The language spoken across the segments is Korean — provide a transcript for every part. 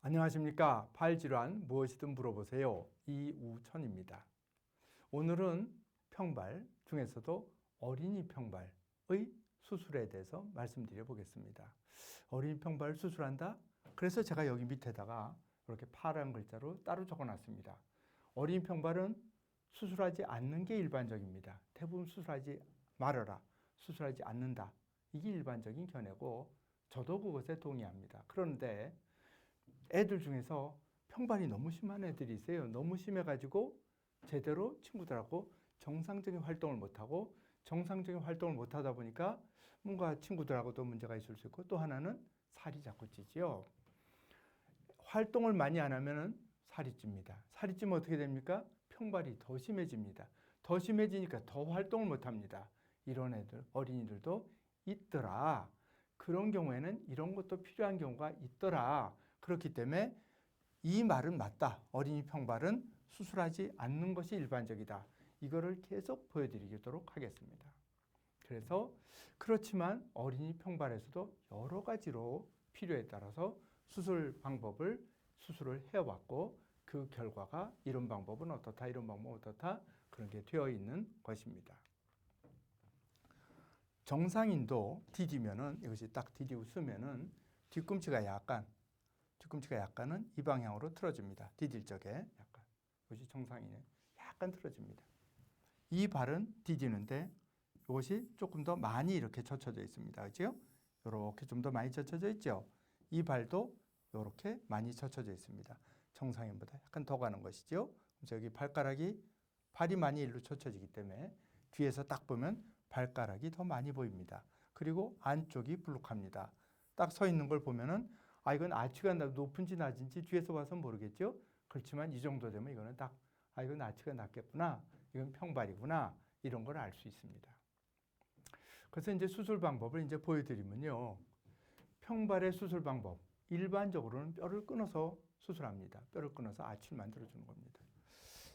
안녕하십니까. 발질환 무엇이든 물어보세요. 이우천입니다. 오늘은 평발 중에서도 어린이 평발의 수술에 대해서 말씀드려 보겠습니다. 어린이 평발 수술한다? 그래서 제가 여기 밑에다가 이렇게 파란 글자로 따로 적어놨습니다. 어린이 평발은 수술하지 않는 게 일반적입니다. 대부분 수술하지 말아라, 수술하지 않는다. 이게 일반적인 견해고 저도 그것에 동의합니다. 그런데 애들 중에서 평발이 너무 심한 애들이 있어요. 너무 심해가지고 제대로 친구들하고 정상적인 활동을 못하고, 정상적인 활동을 못하다 보니까 뭔가 친구들하고도 문제가 있을 수 있고, 또 하나는 살이 자꾸 찌지요. 활동을 많이 안 하면 살이 찝니다. 살이 찌면 어떻게 됩니까? 평발이 더 심해집니다. 더 심해지니까 더 활동을 못합니다. 이런 애들, 어린이들도 있더라. 그런 경우에는 이런 것도 필요한 경우가 있더라. 그렇기 때문에 이 말은 맞다. 어린이 평발은 수술하지 않는 것이 일반적이다. 이거를 계속 보여드리도록 하겠습니다. 그래서 그렇지만 어린이 평발에서도 여러 가지로 필요에 따라서 수술 방법을 수술을 해왔고, 그 결과가 이런 방법은 어떻다, 이런 방법은 어떻다, 그런 게 되어 있는 것입니다. 정상인도 디디면은, 이것이 딱 디디고 쓰면은 뒤꿈치가 약간은 이 방향으로 틀어집니다. 디딜 적에 약간. 이것이 정상인의 약간 틀어집니다. 이 발은 디디는데 이것이 조금 더 많이 이렇게 젖혀져 있습니다. 그렇죠? 이렇게 좀 더 많이 젖혀져 있죠. 이 발도 이렇게 많이 젖혀져 있습니다. 정상인보다 약간 더 가는 것이죠. 그래서 여기 발이 많이 일로 젖혀지기 때문에 뒤에서 딱 보면 발가락이 더 많이 보입니다. 그리고 안쪽이 불룩합니다. 딱 서 있는 걸 보면은 이건 아치가 높은지 낮은지 뒤에서 봐서는 모르겠죠. 그렇지만 이 정도 되면 이거는 딱 이건 아치가 낮겠구나, 이건 평발이구나, 이런 걸 알 수 있습니다. 그래서 이제 수술 방법을 이제 보여드리면요. 평발의 수술 방법, 일반적으로는 뼈를 끊어서 수술합니다. 뼈를 끊어서 아치를 만들어주는 겁니다.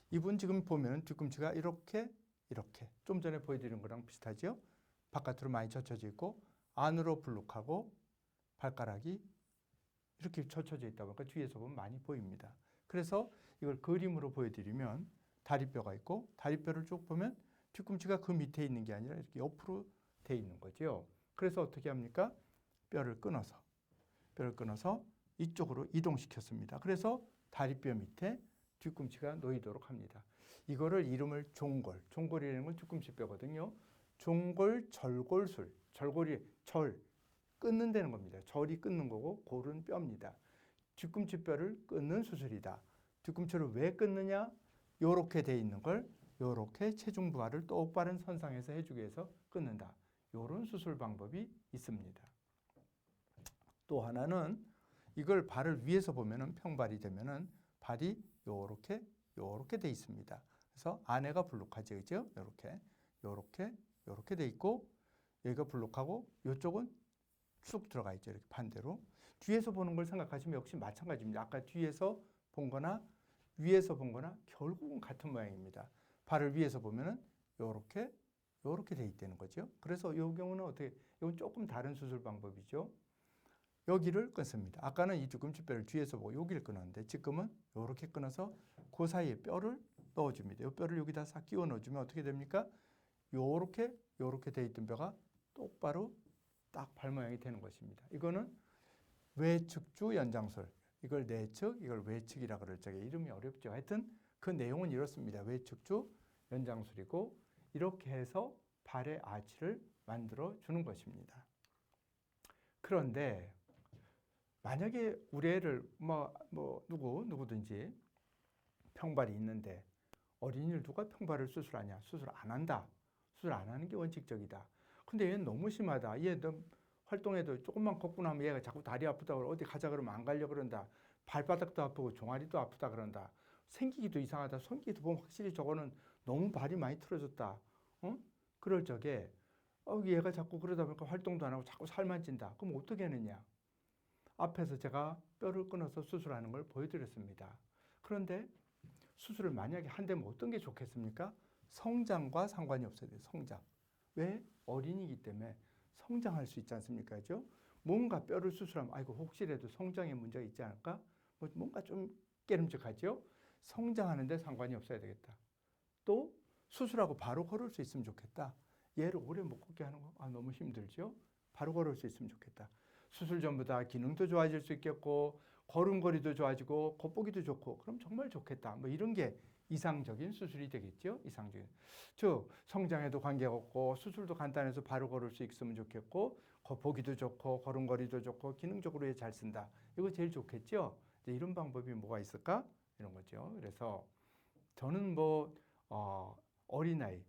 이분 지금 보면 뒤꿈치가 이렇게 좀 전에 보여드린 거랑 비슷하죠. 바깥으로 많이 젖혀져 있고 안으로 불룩하고 발가락이 이렇게 젖혀져 있다 보니까 뒤에서 보면 많이 보입니다. 그래서 이걸 그림으로 보여드리면 다리뼈가 있고, 다리뼈를 쭉 보면 뒤꿈치가 그 밑에 있는 게 아니라 이렇게 옆으로 돼 있는 거죠. 그래서 어떻게 합니까? 뼈를 끊어서 이쪽으로 이동시켰습니다. 그래서 다리뼈 밑에 뒤꿈치가 놓이도록 합니다. 이거를 이름을 종골이라는 건 뒤꿈치뼈거든요. 종골 절골술, 끊는다는 겁니다. 절이 끊는 거고 골은 뼈입니다. 뒤꿈치 뼈를 끊는 수술이다. 뒤꿈치를 왜 끊느냐? 요렇게 돼 있는 걸 요렇게 체중 부하를 똑바른 선상에서 해주기 위해서 끊는다. 요런 수술 방법이 있습니다. 또 하나는 이걸 발을 위에서 보면은 평발이 되면은 발이 요렇게 돼 있습니다. 그래서 안에가 불룩하죠. 그죠? 요렇게 돼 있고, 여기가 불룩하고 요쪽은 쑥 들어가 있죠. 이렇게 반대로. 뒤에서 보는 걸 생각하시면 역시 마찬가지입니다. 아까 뒤에서 본 거나 위에서 본 거나 결국은 같은 모양입니다. 발을 위에서 보면은 요렇게 돼 있다는 거죠. 그래서 이 경우는 이건 조금 다른 수술 방법이죠. 여기를 끊습니다. 아까는 이 뒤꿈치뼈를 뒤에서 보고 여기를 끊었는데 지금은 이렇게 끊어서 그 사이에 뼈를 넣어줍니다. 이 뼈를 여기다 싹 끼워 넣어주면 어떻게 됩니까? 요렇게 돼 있던 뼈가 똑바로 딱 발 모양이 되는 것입니다. 이거는 외측주 연장술. 이걸 내측, 이걸 외측이라 그럴 적에 이름이 어렵죠. 하여튼 그 내용은 이렇습니다. 외측주 연장술이고, 이렇게 해서 발의 아치를 만들어 주는 것입니다. 그런데 만약에 우리 애를 누구든지 평발이 있는데, 어린이를 누가 평발을 수술하냐? 수술 안 한다. 수술 안 하는 게 원칙적이다. 근데 얘는 너무 심하다. 얘 활동해도 조금만 걷고 나면 얘가 자꾸 다리 아프다 그러고 어디 가자 그러면 안 가려고 그런다. 발바닥도 아프고 종아리도 아프다 그런다. 생기기도 이상하다. 성기도 보면 확실히 저거는 너무 발이 많이 틀어졌다. 그럴 적에 얘가 자꾸 그러다 보니까 활동도 안 하고 자꾸 살만 찐다. 그럼 어떻게 하느냐? 앞에서 제가 뼈를 끊어서 수술하는 걸 보여드렸습니다. 그런데 수술을 만약에 한다면 어떤 게 좋겠습니까? 성장과 상관이 없어야 돼요. 성장. 왜? 어린이기 때문에 성장할 수 있지 않습니까? 그죠? 뭔가 뼈를 수술하면 혹시라도 성장에 문제가 있지 않을까? 뭔가 좀 깨름직하죠. 성장하는데 상관이 없어야 되겠다. 또 수술하고 바로 걸을 수 있으면 좋겠다. 얘를 오래 못 걷게 하는 거 너무 힘들죠. 바로 걸을 수 있으면 좋겠다. 수술 전보다 기능도 좋아질 수 있겠고 걸음걸이도 좋아지고 겉보기도 좋고 그럼 정말 좋겠다. 이런 게 이상적인 수술이 되겠죠. 이상적인. 즉 성장에도 관계가 없고 수술도 간단해서 바로 걸을 수 있으면 좋겠고 겉보기도 좋고 걸음걸이도 좋고 기능적으로 잘 쓴다. 이거 제일 좋겠죠. 이런 방법이 뭐가 있을까? 이런 거죠. 그래서 저는 어린아이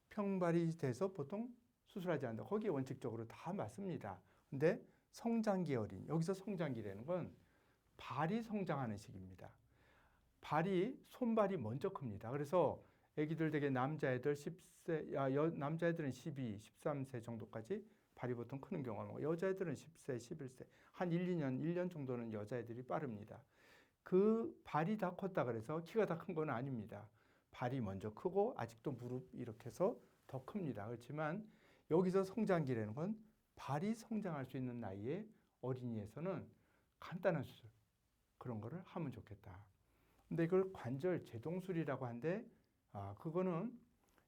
평발이 돼서 보통 수술하지 않는다. 거기에 원칙적으로 다 맞습니다. 근데 성장기 어린, 여기서 성장기라는 건 발이 성장하는 시기입니다. 손발이 먼저 큽니다. 그래서 애기들 되게 남자애들 10세, 남자애들은 12, 13세 정도까지 발이 보통 크는 경우가 많고 여자애들은 10세, 11세, 한 1년 정도는 여자애들이 빠릅니다. 그 발이 다 컸다 그래서 키가 다 큰 건 아닙니다. 발이 먼저 크고 아직도 무릎 이렇게 해서 더 큽니다. 그렇지만 여기서 성장기라는 건 발이 성장할 수 있는 나이에 어린이에서는 간단한 수술 그런 거를 하면 좋겠다. 근데 이걸 관절 제동술이라고 하는데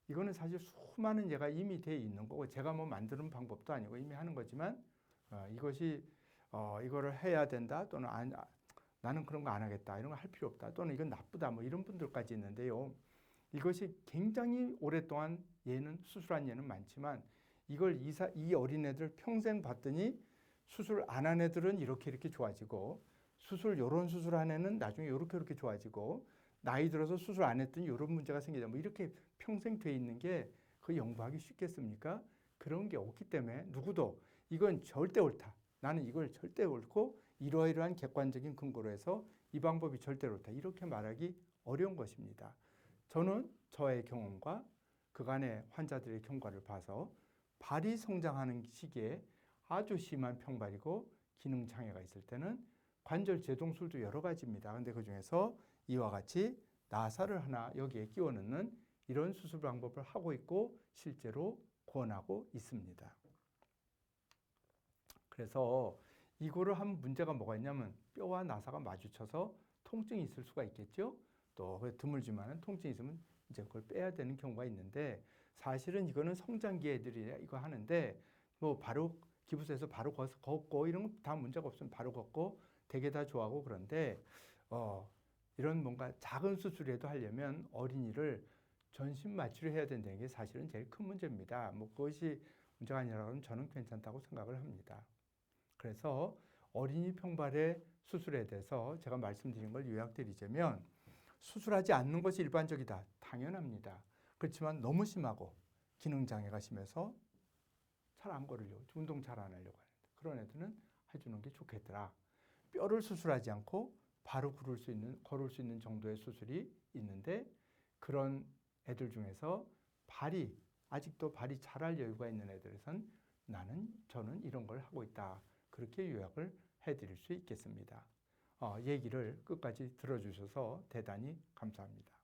이거는 사실 수많은 예가 이미 돼 있는 거고 제가 만드는 방법도 아니고 이미 하는 거지만 이거를 해야 된다 또는 나는 그런 거 안 하겠다 이런 거 할 필요 없다 또는 이건 나쁘다 이런 분들까지 있는데요. 이것이 굉장히 오랫동안 수술한 예는 많지만 이걸 이 어린애들 평생 봤더니 수술 안 한 애들은 이렇게 좋아지고 요런 수술한 애는 나중에 이렇게 좋아지고 나이 들어서 수술 안 했더니 이런 문제가 생기다 이렇게 평생 돼 있는 게 그 연구하기 쉽겠습니까? 그런 게 없기 때문에 누구도 이건 절대 옳다. 나는 이걸 절대 옳고 이러이러한 객관적인 근거로 해서 이 방법이 절대로 옳다. 이렇게 말하기 어려운 것입니다. 저는 저의 경험과 그간의 환자들의 경과를 봐서 발이 성장하는 시기에 아주 심한 평발이고 기능 장애가 있을 때는 관절 제동술도 여러 가지입니다. 근데 그 중에서 이와 같이 나사를 하나 여기에 끼워 넣는 이런 수술 방법을 하고 있고 실제로 권하고 있습니다. 그래서 이거를 하면 문제가 뭐가 있냐면 뼈와 나사가 마주쳐서 통증이 있을 수가 있겠죠. 또 드물지만 통증이 있으면 이제 그걸 빼야 되는 경우가 있는데 사실은 이거는 성장기 애들이 이거 하는데 바로 기부스에서 바로 걷고 이런 건 다 문제가 없으면 바로 걷고 되게 다 좋아하고 그런데 이런 뭔가 작은 수술이라도 하려면 어린이를 전신 마취를 해야 된다는 게 사실은 제일 큰 문제입니다. 그것이 문제가 아니라면 저는 괜찮다고 생각을 합니다. 그래서 어린이 평발의 수술에 대해서 제가 말씀드린 걸 요약드리자면 수술하지 않는 것이 일반적이다. 당연합니다. 그렇지만 너무 심하고 기능장애가 심해서 잘 안 걸으려고, 운동 잘 안 하려고 하는데 그런 애들은 해주는 게 좋겠더라. 뼈를 수술하지 않고 바로 걸을 수 있는 정도의 수술이 있는데 그런 애들 중에서 아직도 발이 자랄 여유가 있는 애들에선 저는 이런 걸 하고 있다. 그렇게 요약을 해드릴 수 있겠습니다. 얘기를 끝까지 들어주셔서 대단히 감사합니다.